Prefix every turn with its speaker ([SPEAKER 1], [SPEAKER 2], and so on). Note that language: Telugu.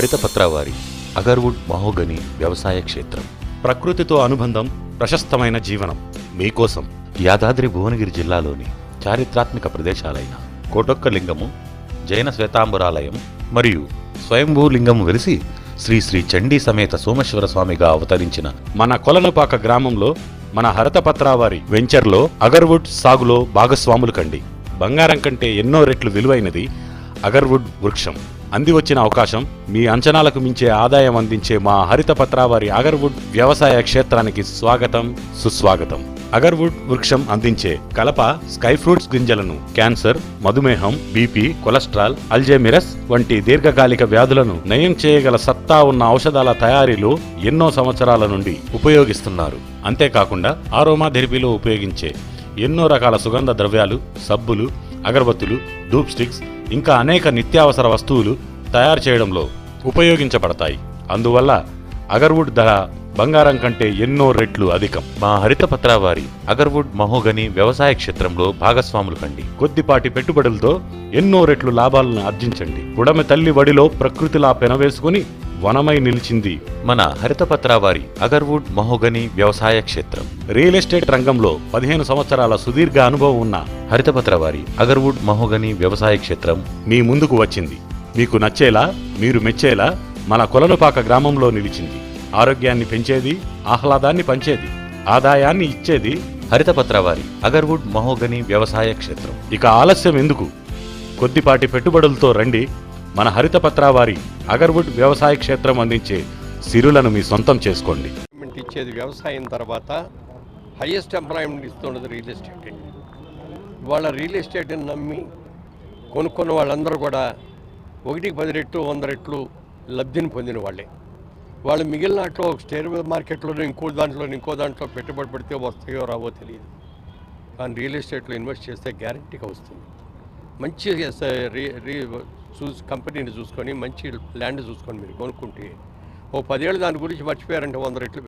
[SPEAKER 1] హరితపత్రావారి అగర్వుడ్ మహోగని వ్యవసాయ క్షేత్రం. ప్రకృతితో అనుబంధం, ప్రశస్తమైన జీవనం మీకోసం. యాదాద్రి భువనగిరి జిల్లాలోని చారిత్రాత్మక ప్రదేశాలైన కోటొక్కలింగము, జైన శ్వేతాంబరాలయం మరియు స్వయంభూలింగము వెలిసి శ్రీ శ్రీ చండీ సమేత సోమేశ్వర స్వామిగా అవతరించిన మన కొలనుపాక గ్రామంలో మన హరితపత్రావారి వెంచర్లో అగర్వుడ్ సాగులో భాగస్వాములు కండి. బంగారం కంటే ఎన్నో రెట్లు విలువైనది అగర్వుడ్ వృక్షం. అంది వచ్చిన అవకాశం, మీ అంచనాలకు మించే ఆదాయం అందించే మా హరితపత్రావారి అగర్వుడ్ వ్యవసాయ క్షేత్రానికి స్వాగతం, సుస్వాగతం. అగర్వుడ్ వృక్షం అందించే కలప, స్కై ఫ్రూట్స్ గింజలను క్యాన్సర్, మధుమేహం, బీపీ, కొలెస్ట్రాల్, అల్జైమరస్ వంటి దీర్ఘకాలిక వ్యాధులను నయం చేయగల సత్తా ఉన్న ఔషధాల తయారీలో ఎన్నో సంవత్సరాల నుండి ఉపయోగిస్తున్నారు. అంతేకాకుండా ఆరోమా థెరపీలో ఉపయోగించే ఎన్నో రకాల సుగంధ ద్రవ్యాలు, సబ్బులు, అగరబత్తులు, ధూప్ స్టిక్స్ ఇంకా అనేక నిత్యావసర వస్తువులు తయారు చేయడంలో ఉపయోగించబడతాయి. అందువల్ల అగర్వుడ్ ధర బంగారం కంటే ఎన్నో రెట్లు అధికం. మా హరితపత్రావారి అగర్వుడ్ మహోగని వ్యవసాయ క్షేత్రంలో భాగస్వాములు కండి. కొద్దిపాటి పెట్టుబడులతో ఎన్నో రెట్లు లాభాలను ఆర్జించండి. ఉడమి తల్లి వడిలో ప్రకృతిలా పెనవేసుకుని వనమై నిలిచింది మన హరితపత్రావారి అగర్వుడ్ మహోగని వ్యవసాయ క్షేత్రం. రియల్ ఎస్టేట్ రంగంలో 15 సంవత్సరాల సుదీర్ఘ అనుభవం ఉన్న హరితపత్రావారి అగర్వుడ్ మహోగని వ్యవసాయ క్షేత్రం మీ ముందుకు వచ్చింది. మీకు నచ్చేలా, మీరు మెచ్చేలా మన కొలనుపాక గ్రామంలో నిలిచింది. ఆరోగ్యాన్ని పెంచేది, ఆహ్లాదాన్ని పంచేది, ఆదాయాన్ని ఇచ్చేది హరితపత్రావారి అగర్వుడ్ మహోగని వ్యవసాయ క్షేత్రం. ఇక ఆలస్యం ఎందుకు? కొద్దిపాటి పెట్టుబడులతో రండి. మన హరితపత్రావారి అగర్వుడ్ వ్యవసాయ క్షేత్రం అందించే సిరులను మీ సొంతం చేసుకోండి.
[SPEAKER 2] ఇచ్చేది వ్యవసాయం తర్వాత హైయెస్ట్ ఎంప్లాయ్మెంట్ ఇస్తున్నది రియల్ ఎస్టేట్. ఇవాళ రియల్ ఎస్టేట్ని నమ్మి కొనుక్కున్న వాళ్ళందరూ కూడా 1కి 10 రెట్లు 100 రెట్లు లబ్ధిని పొందిన వాళ్ళే. వాళ్ళు మిగిలిన వాటిలో షేర్ మార్కెట్లోనూ ఇంకో దాంట్లో పెట్టుబడి పెడితే వస్తాయో రావో తెలియదు. కానీ రియల్ ఎస్టేట్లో ఇన్వెస్ట్ చేస్తే గ్యారంటీగా వస్తుంది. మంచి కంపెనీని చూసుకొని, మంచి ల్యాండ్ చూసుకొని మీరు కొనుక్కుంటే 10 ఏళ్ళు దాని గురించి మర్చిపోయారంటే 100 రెట్లు